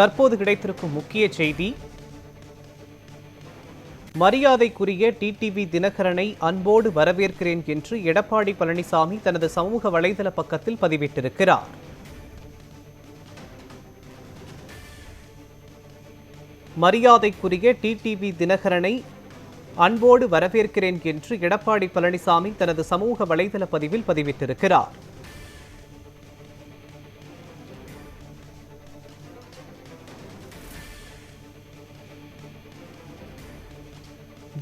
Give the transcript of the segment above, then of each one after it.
தற்போது கிடைத்திருக்கும் முக்கிய செய்தி, மரியாதைக்குரிய டிடிவி தினகரனை அன்போடு வரவேற்கிறேன் என்று எடப்பாடி பழனிசாமி தனது சமூக வலைதள பக்கத்தில் பதிவிட்டிருக்கிறார். மரியாதைக்குரிய டிடிவி தினகரனை அன்போடு வரவேற்கிறேன் என்று எடப்பாடி பழனிசாமி தனது சமூக வலைதள பதிவில் பதிவிட்டிருக்கிறார்.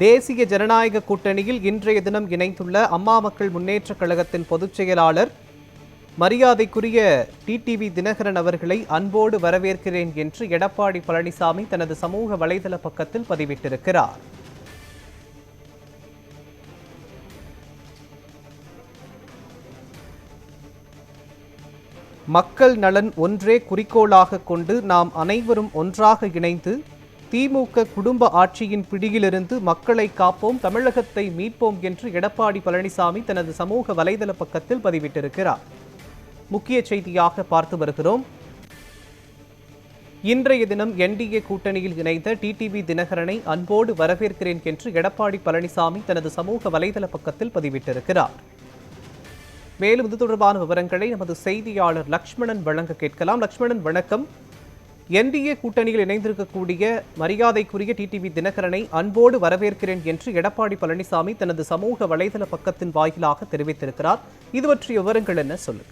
தேசிய ஜனநாயக கூட்டணியில் இன்றைய தினம் இணைந்துள்ள அம்மா மக்கள் முன்னேற்றக் கழகத்தின் பொதுச் செயலாளர் மரியாதைக்குரிய டிடிவி தினகரன் அவர்களை அன்போடு வரவேற்கிறேன் என்று எடப்பாடி பழனிசாமி தனது சமூக வலைதள பக்கத்தில் பதிவிட்டிருக்கிறார். மக்கள் நலன் ஒன்றே குறிக்கோளாக கொண்டு நாம் அனைவரும் ஒன்றாக இணைந்து திமுக குடும்ப ஆட்சியின் பிடியிலிருந்து மக்களை காப்போம், தமிழகத்தை மீட்போம் என்று எடப்பாடி பழனிசாமி தனது சமூக வலைதள பக்கத்தில் பதிவிட்டிருக்கிறார். முக்கிய செய்தியாக பார்த்து வருகிறோம். இன்றைய தினம் என்டிஏ கூட்டணியில் இணைந்த டிடிவி தினகரனை அன்போடு வரவேற்கிறேன் என்று எடப்பாடி பழனிசாமி தனது சமூக வலைதள பக்கத்தில் பதிவிட்டிருக்கிறார். மேலும் இது தொடர்பான விவரங்களை நமது செய்தியாளர் லக்ஷ்மணன் வழங்க கேட்கலாம். லக்ஷ்மணன், வணக்கம். என்டிஏ கூட்டணியில் இணைந்திருக்கக்கூடிய மரியாதைக்குரிய டிடிவி தினகரனை அன்போடு வரவேற்கிறேன் என்று எடப்பாடி பழனிசாமி தனது சமூக வலைதள பக்கத்தின் வாயிலாக தெரிவித்திருக்கிறார். இது பற்றிய விவரங்கள் என்ன, சொல்லுங்க.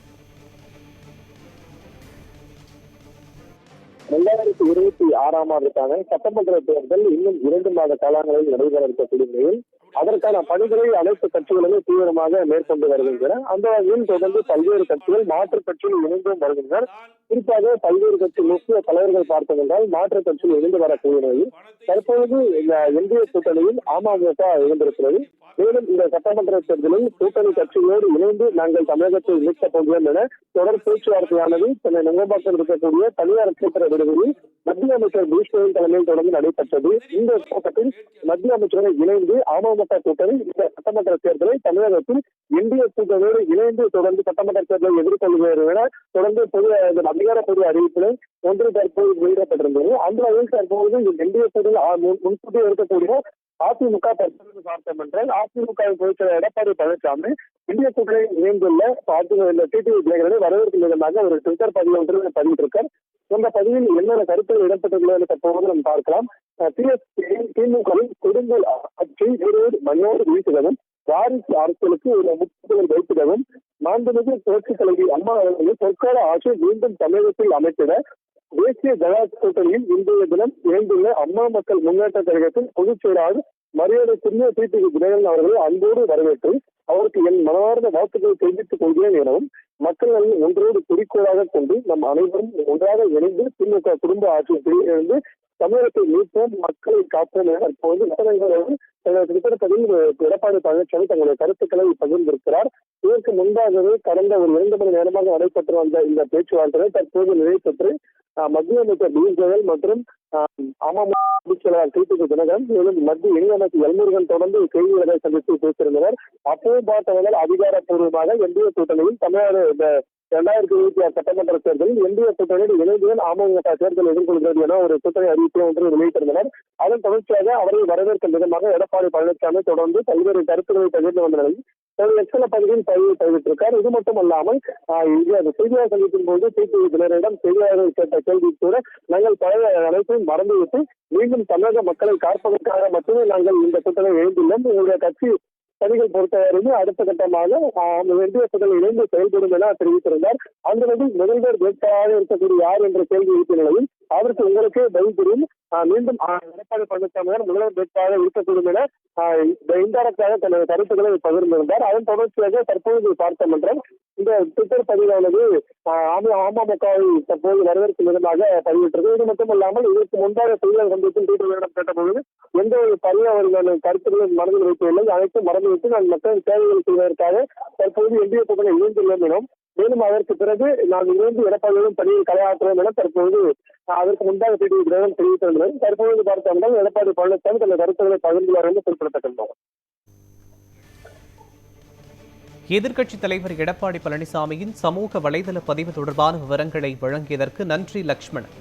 2026ஆம் ஆண்டுக்கான சட்டமன்ற தேர்தல் இன்னும் 2 மாத காலங்களில் நடைபெற இருக்கக்கூடிய நிலையில் அதற்கான பணிகளை அனைத்து கட்சிகளுமே தீவிரமாக மேற்கொண்டு வருகின்றன. அந்த வகையில் தொடர்ந்து பல்வேறு கட்சிகள் மாற்றுக் கட்சியில் இணைந்தும் வருகின்றனர். குறிப்பாக பல்வேறு கட்சி முக்கிய தலைவர்கள் பார்த்தோம் என்றால் மாற்றுக் கட்சியில் இணைந்து வரக்கூடிய நிலையில் தற்பொழுது இந்த என்டிஏ கூட்டணியில் அமமுக இருந்திருக்கிறது. மேலும் இந்த சட்டமன்ற தேர்தலில் கூட்டணி கட்சிகளோடு இணைந்து நாங்கள் தமிழகத்தை மீட்கப் போகிறோம் என தொடர் பேச்சுவார்த்தையானது சென்னை நுங்கம்பாக்கம் இருக்கக்கூடிய தனியார் கஷேத்திர விடுதியில் மத்திய அமைச்சர் பியூஷ் கோயல் தலைமையில் தொடர்ந்து நடைபெற்றது. இந்த கூட்டத்தில் மத்திய அமைச்சரை இணைந்து அமமுக கூட்டணி இந்த சட்டமன்ற தேர்தலை தமிழகத்தில் என்டிஏ கூட்டணியோடு இணைந்து தொடர்ந்து சட்டமன்ற தேர்தலை எதிர்கொள்கிறது என தொடர்ந்து அதிகாரப்பூர்வ அறிவிப்பினை ஒன்று தற்போது வெளியிடப்பட்டிருந்தது. அந்த வகையில் தற்போது என்டிஏ கூட்டணி முன்கூட்டியே இருக்கக்கூடிய அதிமுக தற்போது பார்த்தோம் என்றால் அதிமுக பொதுச் செயலர் எடப்பாடி பழனிசாமி இந்திய கூட்டணியில் இணைந்துள்ள டிடிவி தினகரனை வரவேற்கும் விதமாக ஒரு ட்விட்டர் பதிவு ஒன்று பதிவிட்டிருக்கார். இந்த பதிவில் என்னென்ன கருத்துக்கள் இடம்பெற்றுள்ளது தற்போது நம்ம பார்க்கலாம். திமுகவின் குடும்ப ஆட்சி மண்ணோடு வீழ்த்துவதும் வாரிசு அரசியலுக்கு ஒரு முக்கியத்துவம் வைத்திடவும் மாண்புமிகு புரட்சித் தலைவி அம்மா அவர்களின் பொற்கால ஆட்சியை மீண்டும் தமிழகத்தில் அமைத்திட தேசிய ஜனநாயக கூட்டணியில் இன்றைய தினம் இணைந்துள்ள அம்மா மக்கள் முன்னேற்ற கழகத்தின் பொதுச் செயலாளர் மரியாதைக்குரிய டிடிவி தினகரன் அவர்களை அன்போடு வரவேற்று அவருக்கு என் மனமார்ந்த வாழ்த்துக்களை தெரிவித்துக் கொள்கிறேன் எனவும் மக்கள் நலன் ஒன்றோடு குறிக்கோளாக கொண்டு நம் அனைவரும் ஒன்றாக இணைந்து திமுக குடும்ப ஆட்சியில் இருந்து தமிழகத்தை மீட்போம், மக்களை காப்போம் என தற்போது எடப்பாடி பழனிசாமி தங்களுடைய கருத்துக்களை பகிர்ந்திருக்கிறார். இதற்கு முன்பாகவே கடந்த ஒரு 2 மணி நேரமாக நடைபெற்று வந்த இந்த பேச்சுவார்த்தை தற்போது நிறைவு பெற்று மத்திய அமைச்சர் பியூஷ் கோயல் மற்றும் அமமுக பொதுச் செயலாளர் டிடிவி தினகரன் மேலும் மத்திய இணையமைச்சர் எல்முருகன் தொடர்ந்து செய்தியாளர்களை சந்தித்து பேசியிருந்தனர். அப்போது பார்த்தவர்கள் அதிகாரப்பூர்வமாக என்டிஏ கூட்டணியில் தமிழ்நாடு 2026 சட்டமன்ற தேர்தலில் என்டிஏ கூட்டணியில் இணைந்துடன் அமமுக தேர்தல் எதிர்கொள்கிறது என ஒரு கூட்டணி அறிவிப்பை ஒன்று வெளியிட்டிருந்தனர். அதன் தொடர்ச்சியாக அவரை வரவேற்கும் விதமாக எடப்பாடி பழனிசாமி தொடர்ந்து பல்வேறு கருத்துக்களை பகிர்ந்து வந்த நிலையில் எக்ஸல பகுதியில் பதிவிட்டிருக்கார். இது மட்டுமல்லாமல் செய்தியாளர் சந்திப்பின் போது டிடிவி தினகரனிடம் செய்தியாளர்கள் கேட்ட கேள்வி கூட நாங்கள் பழைய அனைத்தையும் மறந்துவிட்டு மீண்டும் தமிழக மக்களை காப்பதற்காக மட்டுமே நாங்கள் இந்த கூட்டணியில் இணைந்துள்ளோம். உங்களுடைய கட்சி பணிகள் பொறுத்தவரையிலும் அடுத்த கட்டமாக என்டிஏ கூட்டணி இணைந்து செயல்படும் என தெரிவித்திருந்தார். அந்த வகையில் முதல்வர் வேட்பாளராக இருக்கக்கூடிய யார் என்ற கேள்வி எழுப்பிய நிலையில் அதற்கு உங்களுக்கே பதில் தெரியும், மீண்டும் எடப்பாடி பழனிசாமி முதல்வர் வேட்பாளராக இருக்கக்கூடும் என இன்டைரக்டாக தனது கருத்துக்களை பகிர்ந்திருந்தார். அதன் தொடர்ச்சியாக தற்போது பார்த்தோம் என்றால் இந்த ட்விட்டர் பதிவானது அமமுகவை தற்போது வரவேற்கும் விதமாக பதிவிட்டது. இது மட்டுமல்லாமல் இதற்கு முன்பாக செய்தியாளர் சந்திப்பில் டிடிவியிடம் கேட்டபோது எந்த ஒரு பரியாவர்கள் கருத்துக்களை மனதில் வைக்கவில்லை, அனைத்தும் மறந்துவிட்டு நான் மக்களின் சேவைகள் செய்வதற்காக தற்போது என்டிஏ கூட்டணி இணைந்துள்ளோம் எனும் மேலும் அதற்கு பிறகு நான் இணைந்து எடப்பாடியுடன் பணியை கலையாற்றுவோம் என தற்போது அதற்கு முன்பாக டிடிவி தினகரன் தெரிவித்திருந்தது. தற்போது பார்த்தோம்னால் எடப்பாடி பழனிசாமி தனது கருத்துக்களை பகிர்ந்துள்ளார் என்று குறிப்பிடத்தக்கது. எதிர்க்கட்சித் தலைவர் எடப்பாடி பழனிசாமியின் சமூக வலைதள பதிவு தொடர்பான விவரங்களை வழங்கியதற்கு நன்றி லக்ஷ்மணன்.